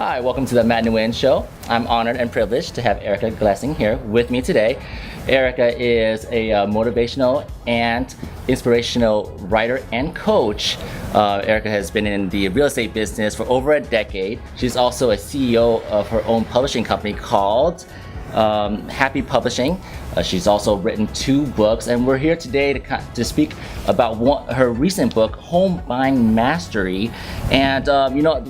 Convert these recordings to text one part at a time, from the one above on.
Hi, welcome to the Matt Nguyen Show. I'm honored and privileged to have Erica Glessing here with me today. Erica is a motivational and inspirational writer and coach. Erica has been in the real estate business for over a decade. She's also a CEO of her own publishing company called Happy Publishing. She's also written 2 books, and we're here today to speak about her recent book, Home Buying Mastery. And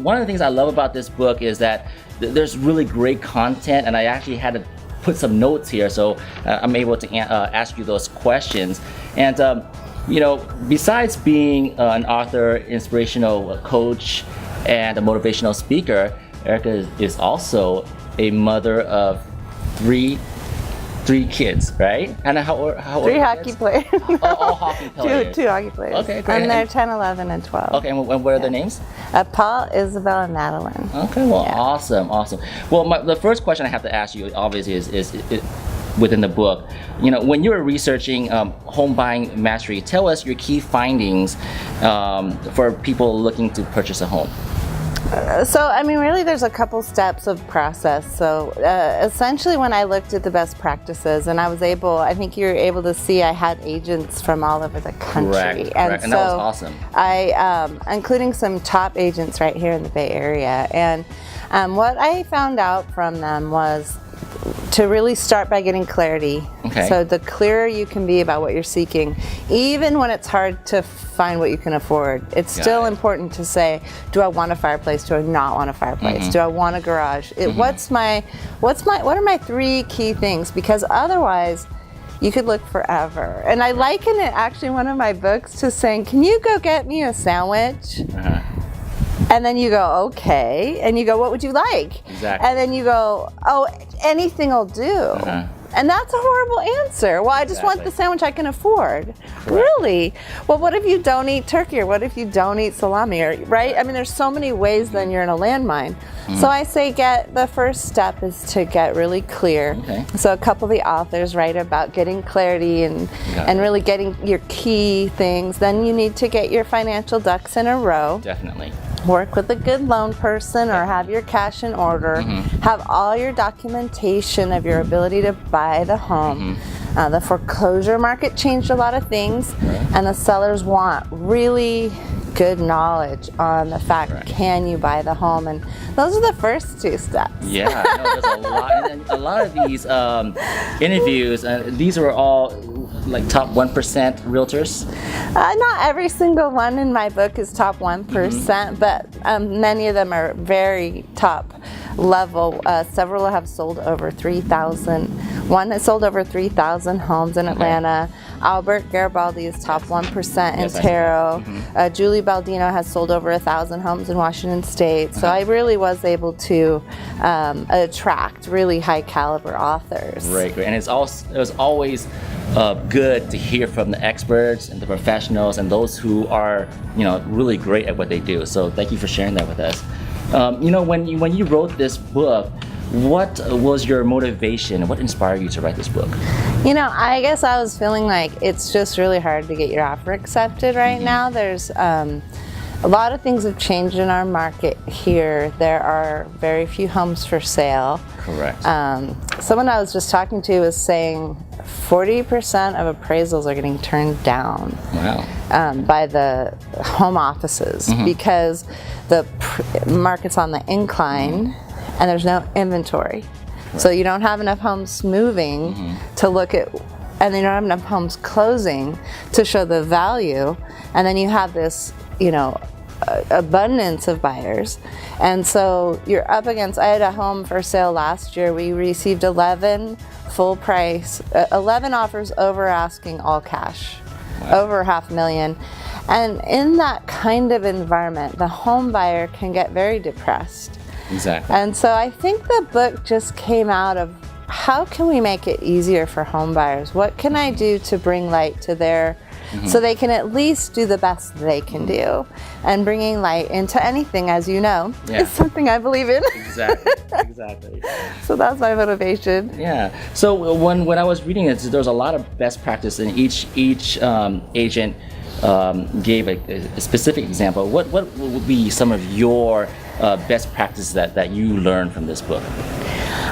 one of the things I love about this book is that there's really great content, and I actually had to put some notes here, so I'm able to ask you those questions. And besides being an author, inspirational coach, and a motivational speaker, Erica is also a mother of three kids, right? And how old 3 hockey players. All hockey players. Two hockey players. Okay, great. And they're 10, 11, and 12. Okay, and what are their names? Paul, Isabel, and Madeline. Okay, well, awesome. Well, the first question I have to ask you, obviously, is within the book. When you were researching Home Buying Mastery, tell us your key findings for people looking to purchase a home. Really there's a couple steps of process. So essentially when I looked at the best practices, and I think you're able to see I had agents from all over the country. Correct. And that was awesome. Including some top agents right here in the Bay Area. And what I found out from them was to really start by getting clarity. Okay. So the clearer you can be about what you're seeking, even when it's hard to find what you can afford, it's still important to say, do I want a fireplace? Do I not want a fireplace? Mm-hmm. Do I want a garage? What are my 3 key things? Because otherwise, you could look forever. And I liken it actually in one of my books to saying, can you go get me a sandwich? Uh-huh. And then you go, okay. And you go, what would you like? Exactly. And then you go, oh, anything will do. Uh-huh. And that's a horrible answer. Well, I just want the sandwich I can afford. Correct. Really? Well, what if you don't eat turkey, or what if you don't eat salami, right? I mean, there's so many ways then you're in a landmine. So I say the first step is to get really clear. Okay. So a couple of the authors write about getting clarity and really getting your key things. Then you need to get your financial ducks in a row. Definitely. Work with a good loan person, or have your cash in order. Have all your documentation of your ability to buy the home. The foreclosure market changed a lot of things, and the sellers want really good knowledge on the fact, can you buy the home? And those are the first 2 steps. Yeah, there's a lot. And a lot of these interviews, these are all like top 1% realtors? Not every single one in my book is top 1%, but many of them are very top level. Several have sold over 3,000. One has sold over 3,000 homes in Atlanta. Albert Garibaldi is top 1% in Tarot. Julie Baldino has sold over 1,000 homes in Washington State. So I really was able to attract really high caliber authors. Great. And it was always good to hear from the experts and the professionals and those who are really great at what they do. So thank you for sharing that with us. When you wrote this book, what was your motivation? What inspired you to write this book? I guess I was feeling like it's just really hard to get your offer accepted right now. There's a lot of things have changed in our market here. There are very few homes for sale. Correct. Someone I was just talking to was saying 40% of appraisals are getting turned down. Wow. By the home offices because the market's on the incline and there's no inventory. Right. So you don't have enough homes moving to look at, and then you don't have enough homes closing to show the value. And then you have this, abundance of buyers. And so you're up against, I had a home for sale last year. We received 11 full price, 11 offers over asking, all cash, over $500,000. And in that kind of environment, the home buyer can get very depressed. Exactly. And so I think the book just came out of, how can we make it easier for home buyers? What can I do to bring light to their, so they can at least do the best they can do? And bringing light into anything, as you know, is something I believe in. Exactly. So that's my motivation. Yeah. So when I was reading it, there's a lot of best practice, and each agent gave a specific example. What would be some of your best practices that you learned from this book?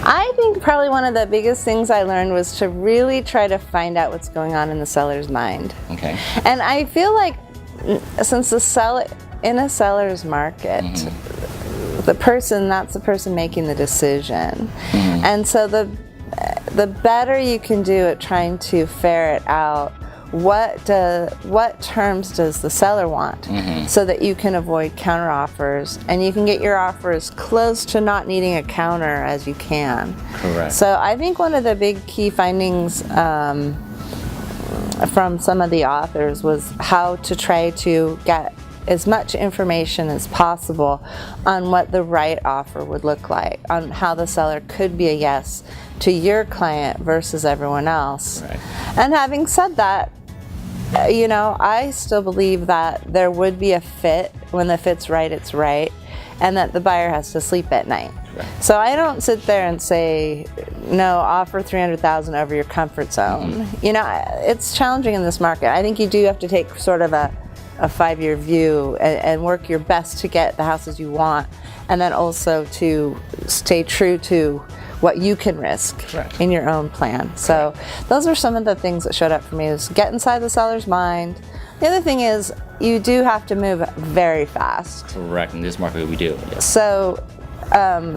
I think probably one of the biggest things I learned was to really try to find out what's going on in the seller's mind. Okay. And I feel like since in a seller's market, that's the person making the decision. And so the better you can do at trying to ferret out what terms does the seller want, so that you can avoid counter offers and you can get your offer as close to not needing a counter as you can. Correct. So I think one of the big key findings from some of the authors was how to try to get as much information as possible on what the right offer would look like, on how the seller could be a yes to your client versus everyone else. Right. And having said that, I still believe that there would be a fit. When the fit's right, it's right, and that the buyer has to sleep at night. Right. So I don't sit there and say, no, offer $300,000 over your comfort zone. It's challenging in this market. I think you do have to take sort of a 5-year view and work your best to get the houses you want, and then also to stay true to what you can risk in your own plan. So those are some of the things that showed up for me, is get inside the seller's mind. The other thing is you do have to move very fast. Correct. In this market, we do. Yes. So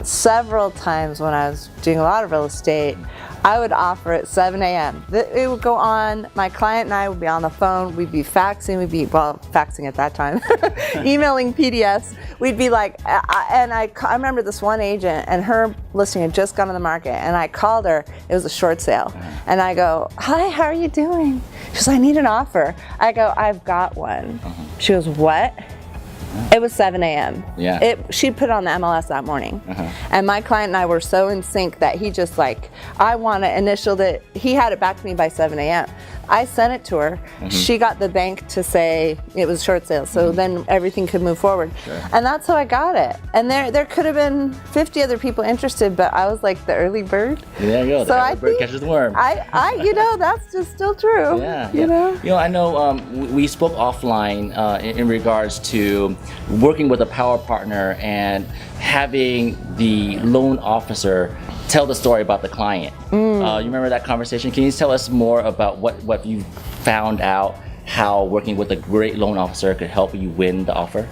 several times when I was doing a lot of real estate, I would offer at 7 a.m. It would go on, my client and I would be on the phone, we'd be faxing, faxing at that time, emailing PDFs. We'd be like, I remember this one agent, and her listing had just gone on the market, and I called her, it was a short sale, and I go, hi, how are you doing? She goes, I need an offer. I go, I've got one. She goes, what? It was 7 a.m. Yeah. She put it on the MLS that morning. And my client and I were so in sync that he just initialed it. He had it back to me by 7 a.m. I sent it to her. She got the bank to say it was short sale, so then everything could move forward. And that's how I got it. And there could have been 50 other people interested, but I was like the early bird. There you go. So the bird catches the worm. That's just still true. I know we spoke offline in regards to working with a power partner and having the loan officer tell the story about the client. You remember that conversation? Can you tell us more about what you found out, how working with a great loan officer could help you win the offer?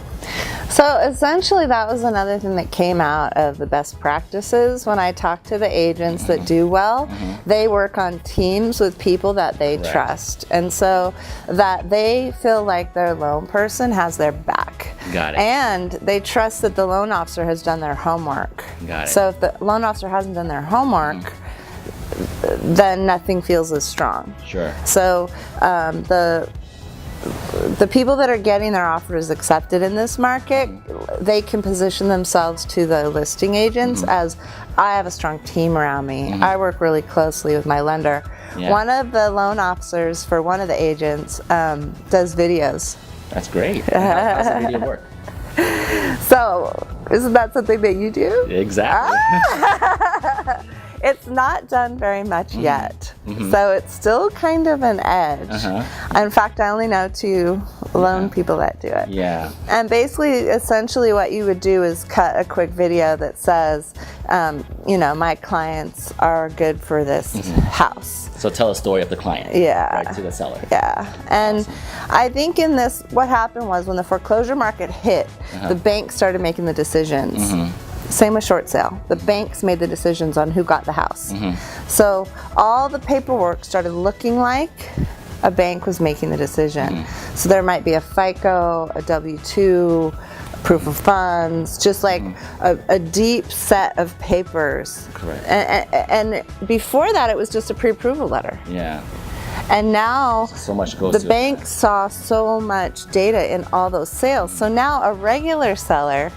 So essentially that was another thing that came out of the best practices. When I talk to the agents that do well, they work on teams with people that they trust, and so that they feel like their loan person has their back. Got it. And they trust that the loan officer has done their homework. Got it. So if the loan officer hasn't done their homework, then nothing feels as strong. Sure. So the people that are getting their offers accepted in this market, they can position themselves to the listing agents as, I have a strong team around me. I work really closely with my lender. One of the loan officers for one of the agents does videos. That's great. How's the video work? So, isn't that something that you do? Exactly. It's not done very much yet, so it's still kind of an edge. In fact, I only know 2 loan people that do it. Yeah. And basically, essentially what you would do is cut a quick video that says, my clients are good for this house. So tell a story of the client. Yeah. Right to the seller. Yeah. And I think in this, what happened was when the foreclosure market hit, the banks started making the decisions. Same with short sale. The banks made the decisions on who got the house. So all the paperwork started looking like a bank was making the decision. So there might be a FICO, a W-2, proof of funds, just like a deep set of papers. Correct. And before that, it was just a pre-approval letter. Yeah. And now So much goes the to bank saw so much data in all those sales. So now a regular seller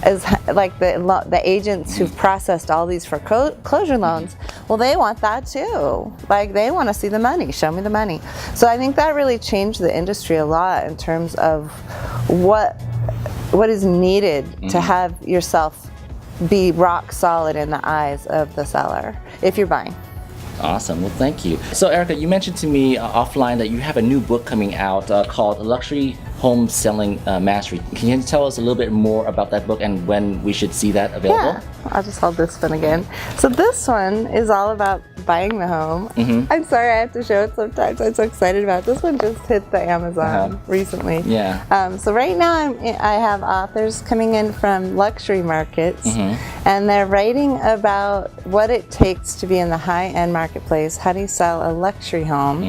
is like the agents who've processed all these foreclosure loans. Well, they want that too. Like, they want to see the money. Show me the money. So I think that really changed the industry a lot in terms of what is needed to have yourself be rock solid in the eyes of the seller if you're buying. Awesome. Well, thank you. So, Erica, you mentioned to me offline that you have a new book coming out called Luxury Home Selling Mastery. Can you tell us a little bit more about that book and when we should see that available? Yeah, I'll just hold this one again. So this one is all about buying the home. I'm sorry, I have to show it sometimes. I'm so excited about it. This one just hit the Amazon recently. Yeah. So right now I have authors coming in from luxury markets, and they're writing about what it takes to be in the high-end marketplace. How do you sell a luxury home?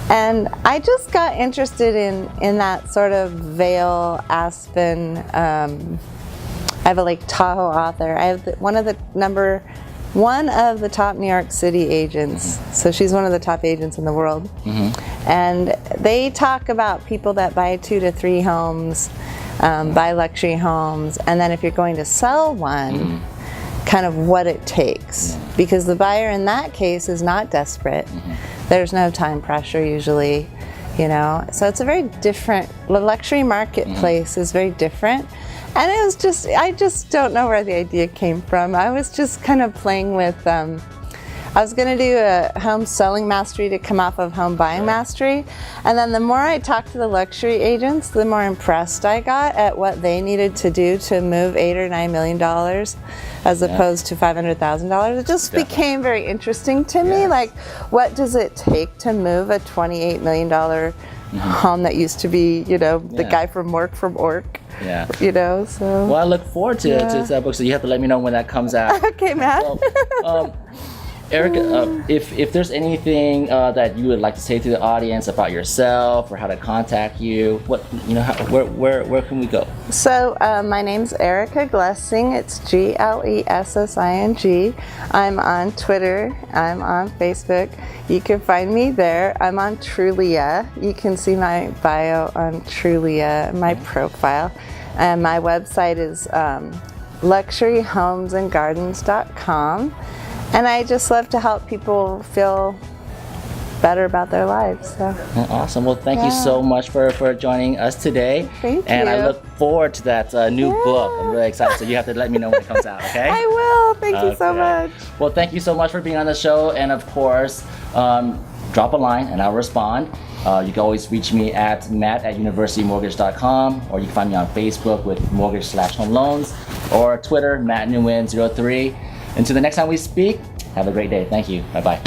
And I just got interested in that sort of Vail, Aspen. I have a Lake Tahoe author. I have one of the top New York City agents. So she's one of the top agents in the world. And they talk about people that buy 2 to 3 homes, buy luxury homes, and then if you're going to sell one, kind of what it takes. Because the buyer in that case is not desperate. There's no time pressure usually, you know. So it's a very different, the luxury marketplace is very different. And it was just, I just don't know where the idea came from. I was just kind of playing with, I was going to do a home selling mastery to come off of home buying mastery. And then the more I talked to the luxury agents, the more impressed I got at what they needed to do to move $8 or $9 million as opposed to $500,000. It just became very interesting to me. Like, what does it take to move a $28 million home that used to be, you know, the guy from work Yeah. You know, so. Well, I look forward to that book, so you have to let me know when that comes out. Okay, Matt. Erica, if there's anything that you would like to say to the audience about yourself or how to contact you, where can we go? So my name's Erica Glessing. It's Glessing. I'm on Twitter. I'm on Facebook. You can find me there. I'm on Trulia. You can see my bio on Trulia, my profile. And my website is luxuryhomesandgardens.com. And I just love to help people feel better about their lives. So. Well, awesome. Well, thank you so much for joining us today. Thank and you. I look forward to that new book. I'm really excited. So you have to let me know when it comes out, okay? I will. Thank you so much. Well, thank you so much for being on the show. And of course, drop a line and I'll respond. You can always reach me at matt@universitymortgage.com, or you can find me on Facebook with mortgage/home loans, or Twitter, Nguyen03. Until the next time we speak, have a great day. Thank you. Bye-bye.